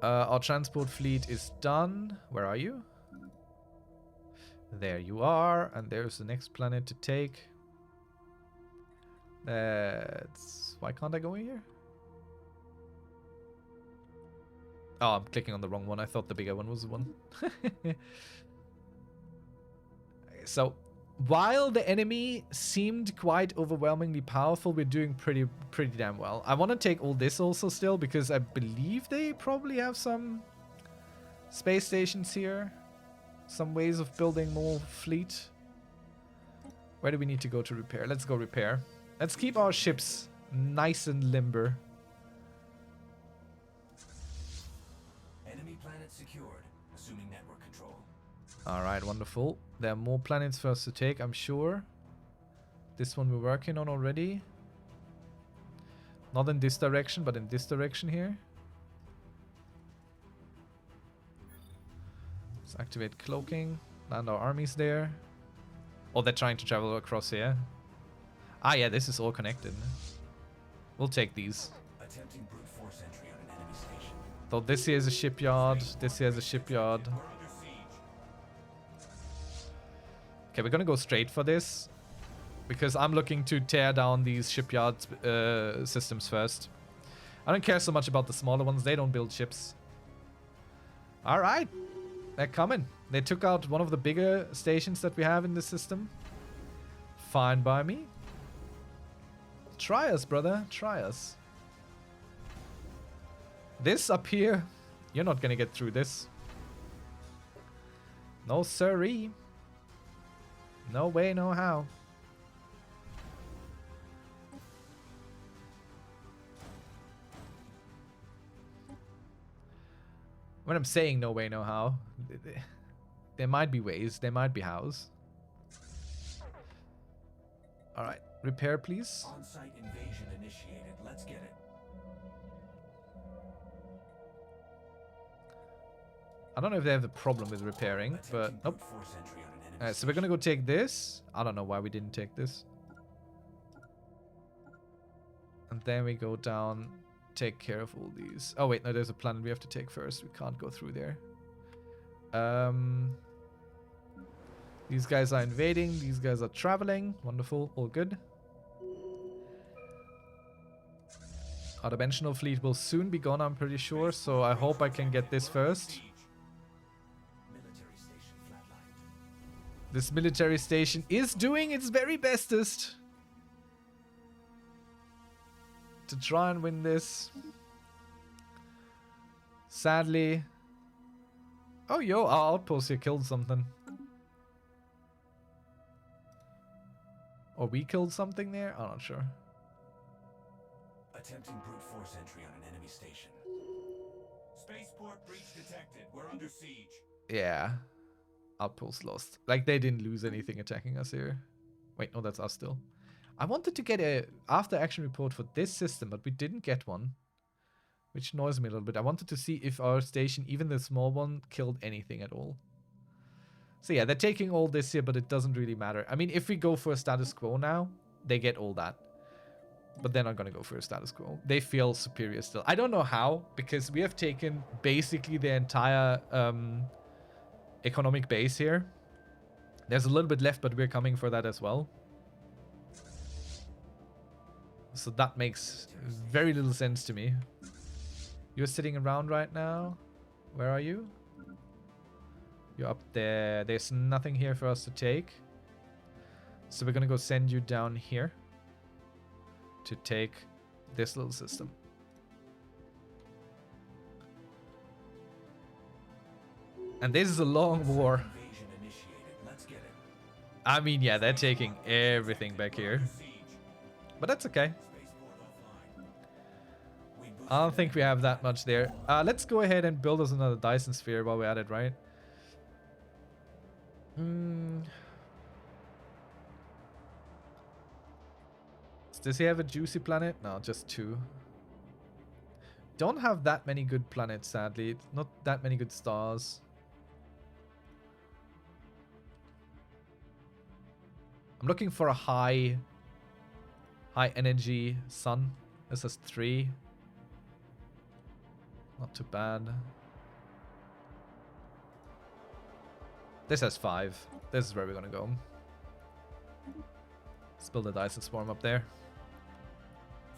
S1: Our transport fleet is done. Where are you? There you are. And there's the next planet to take. Why can't I go here? Oh, I'm clicking on the wrong one. I thought the bigger one was the one. So, while the enemy seemed quite overwhelmingly powerful, we're doing pretty damn well. I want to take all this also still, because I believe they probably have some space stations here. Some ways of building more fleet. Where do we need to go to repair? Let's go repair. Let's keep our ships nice and limber.
S2: Enemy planet secured, assuming network control.
S1: Alright, wonderful. There are more planets for us to take, I'm sure. This one we're working on already. Not in this direction, but in this direction here. Let's activate cloaking. Land our armies there. Oh, they're trying to travel across here. Ah, yeah, this is all connected. We'll take these.
S2: Attempting brute force entry on an enemy station.
S1: So this here is a shipyard. This here is a shipyard.
S2: We're under siege.
S1: Okay, we're gonna go straight for this. Because I'm looking to tear down these shipyard systems first. I don't care so much about the smaller ones. They don't build ships. Alright. They're coming. They took out one of the bigger stations that we have in the system. Fine by me. Try us, brother. Try us. This up here, you're not gonna get through this. No siree. No way, no how. When I'm saying no way, no how, there might be ways, there might be hows. Alright, repair please.
S2: On-site invasion initiated. Let's get it.
S1: I don't know if they have a problem with repairing, but nope. Alright, so we're gonna go take this. I don't know why we didn't take this. And then we go down, take care of all these. Oh wait, no, there's a planet we have to take first. We can't go through there. These guys are invading. These guys are traveling. Wonderful, all good. Our dimensional fleet will soon be gone, I'm pretty sure. So I hope I can get this first. This military station is doing its very bestest to try and win this. Sadly. Oh, yo, our outpost here killed something. Or we killed something there? I'm not sure.
S2: Attempting brute force entry on an enemy station. Spaceport breach detected. We're under siege.
S1: Yeah. Outpost lost. Like, they didn't lose anything attacking us here. Wait, no, that's us still. I wanted to get a after-action report for this system, but we didn't get one. Which annoys me a little bit. I wanted to see if our station, even the small one, killed anything at all. So yeah, they're taking all this here, but it doesn't really matter. I mean, if we go for a status quo now, they get all that. But they're not going to go for a status quo. They feel superior still. I don't know how, because we have taken basically the entire economic base here. There's a little bit left, but we're coming for that as well. So that makes very little sense to me. You're sitting around right now. Where are you? You're up there. There's nothing here for us to take. So we're going to go send you down here to take this little system. And this is a long war. I mean, yeah, they're taking everything back here. But that's okay. I don't think we have that much there. Let's go ahead and build us another Dyson sphere while we're at it, right? Does he have a juicy planet? No, just two. don't have that many good planets, sadly. Not that many good stars. I'm looking for a high energy sun. This has 3. Not too bad. This has 5. This is where we're gonna go. Spill the dice and swarm up there.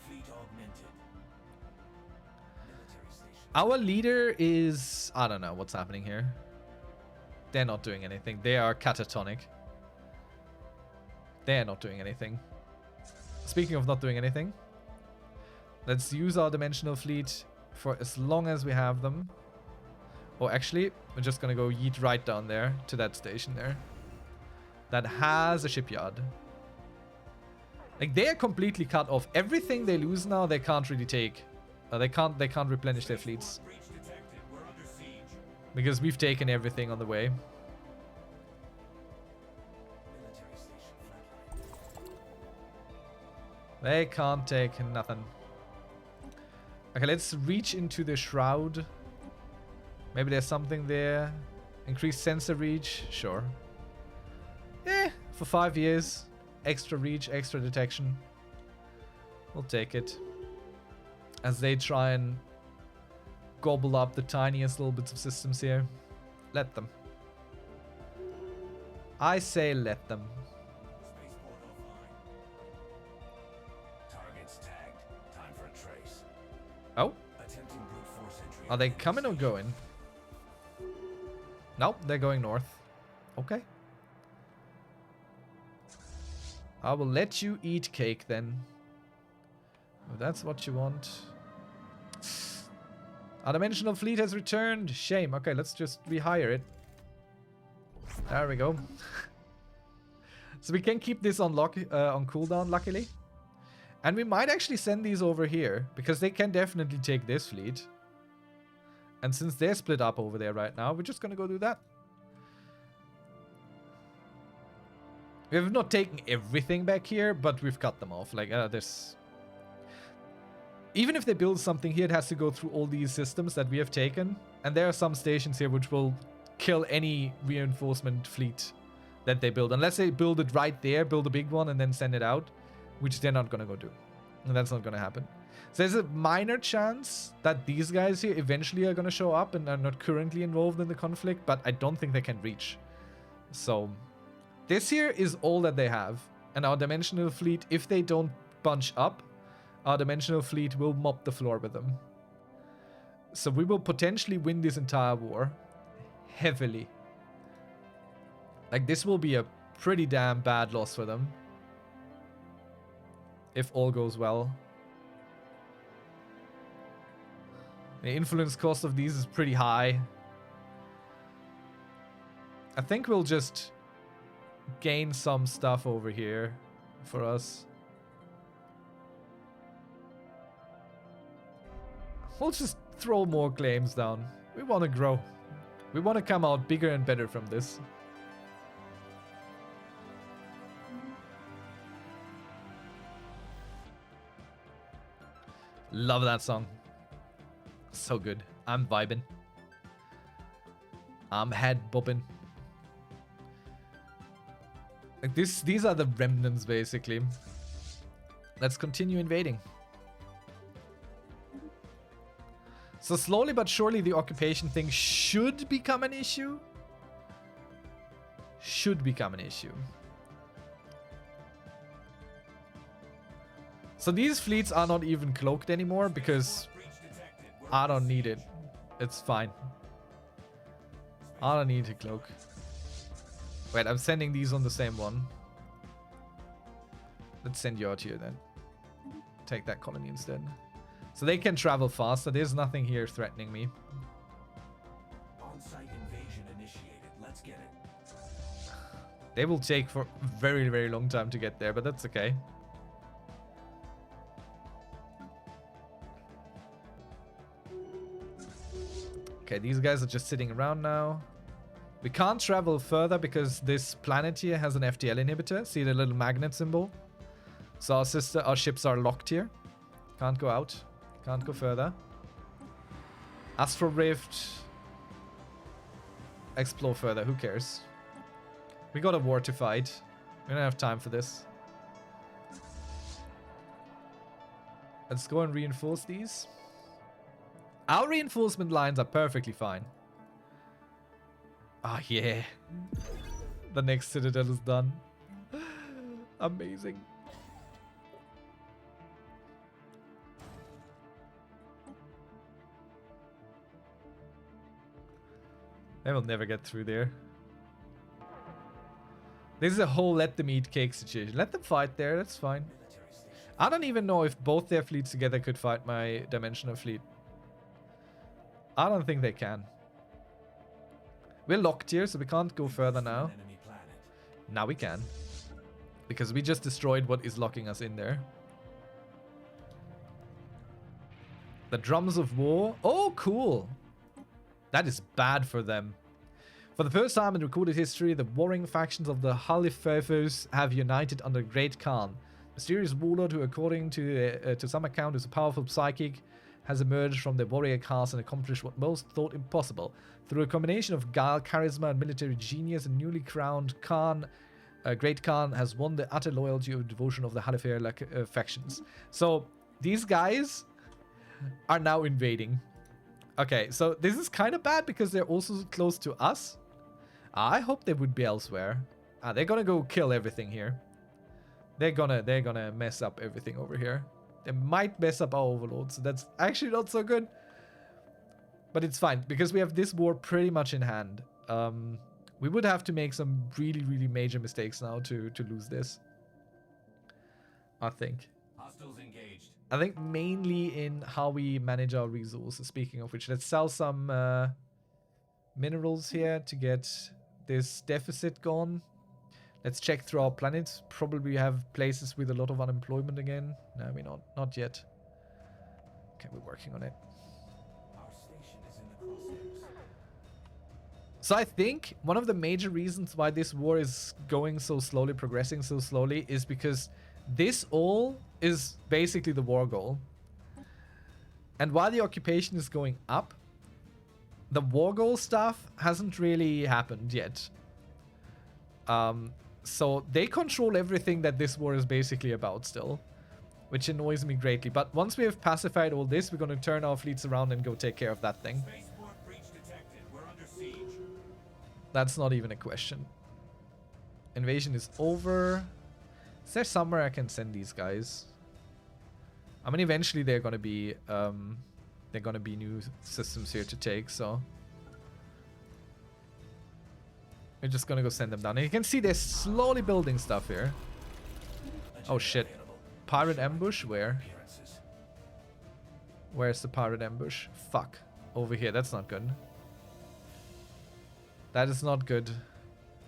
S2: Fleet augmented. Military station.
S1: Our leader is... I don't know what's happening here. They're not doing anything. They are catatonic. They're not doing anything. Speaking of not doing anything, let's use our dimensional fleet for as long as we have them. Or actually, we're just gonna go yeet right down there to that station there. That has a shipyard. Like, they're completely cut off. Everything they lose now, they can't really take. They can't replenish their fleets.
S2: Breach detected. We're under siege.
S1: Because we've taken everything on the way.
S2: Military station flatline.
S1: They can't take nothing. Okay, let's reach into the shroud. Maybe there's something there. Increased sensor reach. Sure. For 5 years. Extra reach, extra detection. We'll take it. As they try and gobble up the tiniest little bits of systems here. Let them. I say let them.
S2: Spaceport offline. Targets tagged. Time for a trace.
S1: Oh,
S2: Attempting brute force entry.
S1: are they coming or going? Nope, they're going north. Okay. I will let you eat cake then. If that's what you want. Our dimensional fleet has returned. Shame. Okay, let's just rehire it. There we go. So we can keep this on cooldown, luckily. And we might actually send these over here, because they can definitely take this fleet. And since they're split up over there right now, we're just gonna go do that. We have not taken everything back here, but we've cut them off. Like, this... Even if they build something here, it has to go through all these systems that we have taken. And there are some stations here which will kill any reinforcement fleet that they build. Unless they build it right there, build a big one, and then send it out. Which they're not going to go do. And that's not going to happen. So there's a minor chance that these guys here eventually are going to show up and are not currently involved in the conflict. But I don't think they can reach. So... This here is all that they have. And our dimensional fleet, if they don't bunch up, our dimensional fleet will mop the floor with them. So we will potentially win this entire war. Heavily. Like, this will be a pretty damn bad loss for them. If all goes well. The influence cost of these is pretty high. I think we'll just... gain some stuff over here for us. We'll just throw more claims down. We want to grow. We want to come out bigger and better from this. Love that song. So good. I'm vibing. I'm head bobbing. Like these are the remnants, basically. Let's continue invading. So slowly but surely the occupation thing should become an issue. Should become an issue. So these fleets are not even cloaked anymore because I don't need it. It's fine. I don't need to cloak. Wait, I'm sending these on the same one. Let's send you out here then. Take that colony instead. So they can travel faster. There's nothing here threatening me.
S2: On-site invasion initiated. Let's get it.
S1: They will take for a very, very long time to get there, but that's okay. Okay, these guys are just sitting around now. We can't travel further because this planet here has an FTL inhibitor. See the little magnet symbol? So our ships are locked here. Can't go out. Can't go further. Astral Rift. Explore further. Who cares? We got a war to fight. We don't have time for this. Let's go and reinforce these. Our reinforcement lines are perfectly fine. Ah, yeah. The next citadel is done. Amazing. They will never get through there. This is a whole let them eat cake situation. Let them fight there, that's fine. I don't even know if both their fleets together could fight my dimensional fleet. I don't think they can. We're locked here, so we can't go further now. Now we can. Because we just destroyed what is locking us in there. The Drums of War. Oh, cool. That is bad for them. For the first time in recorded history, the warring factions of the Halifathers have united under Great Khan. Mysterious warlord who, according to some account, is a powerful psychic, has emerged from the warrior caste and accomplished what most thought impossible. Through a combination of guile, charisma, and military genius, a newly crowned Khan, Great Khan has won the utter loyalty and devotion of the Halifath factions. So these guys are now invading. Okay, so this is kind of bad because they're also close to us. I hope they would be elsewhere. They're gonna go kill everything here. They're gonna mess up everything over here. They might mess up our overlord, so that's actually not so good. But it's fine, because we have this war pretty much in hand. We would have to make some really, really major mistakes now to lose this. I think.
S2: Hostiles engaged.
S1: I think mainly in how we manage our resources. Speaking of which, let's sell some minerals here to get this deficit gone. Let's check through our planets. Probably have places with a lot of unemployment again. No, we're not yet. Okay, we're working on it.
S2: Our station is in the crosshairs.
S1: So I think one of the major reasons why this war is going so slowly, progressing so slowly, is because this all is basically the war goal. And while the occupation is going up, the war goal stuff hasn't really happened yet. So they control everything that this war is basically about still, which annoys me greatly. But once we have pacified all this, we're going to turn our fleets around and go take care of that thing.
S2: Spaceport breach detected. We're under siege.
S1: That's not even a question. Invasion is over. Is there somewhere I can send these guys? I mean, eventually they're gonna be new systems here to take, so we're just gonna go send them down. And you can see they're slowly building stuff here. Oh shit. Pirate ambush? Where? Where's the pirate ambush? Fuck. Over here. That's not good. That is not good.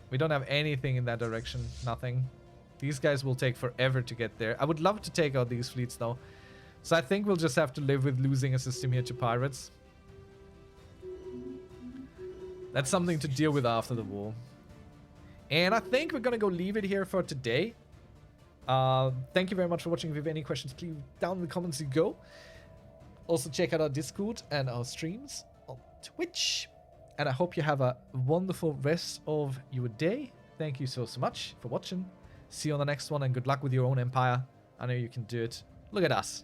S1: We don't have anything in that direction. Nothing. These guys will take forever to get there. I would love to take out these fleets though. So I think we'll just have to live with losing a system here to pirates. That's something to deal with after the war. And I think we're gonna go leave it here for today. Thank you very much for watching. If you have any questions, please down in the comments you go. Also check out our Discord and our streams on Twitch. And I hope you have a wonderful rest of your day. Thank you so much for watching. See you on the next one, and good luck with your own empire. I know you can do it. Look at us.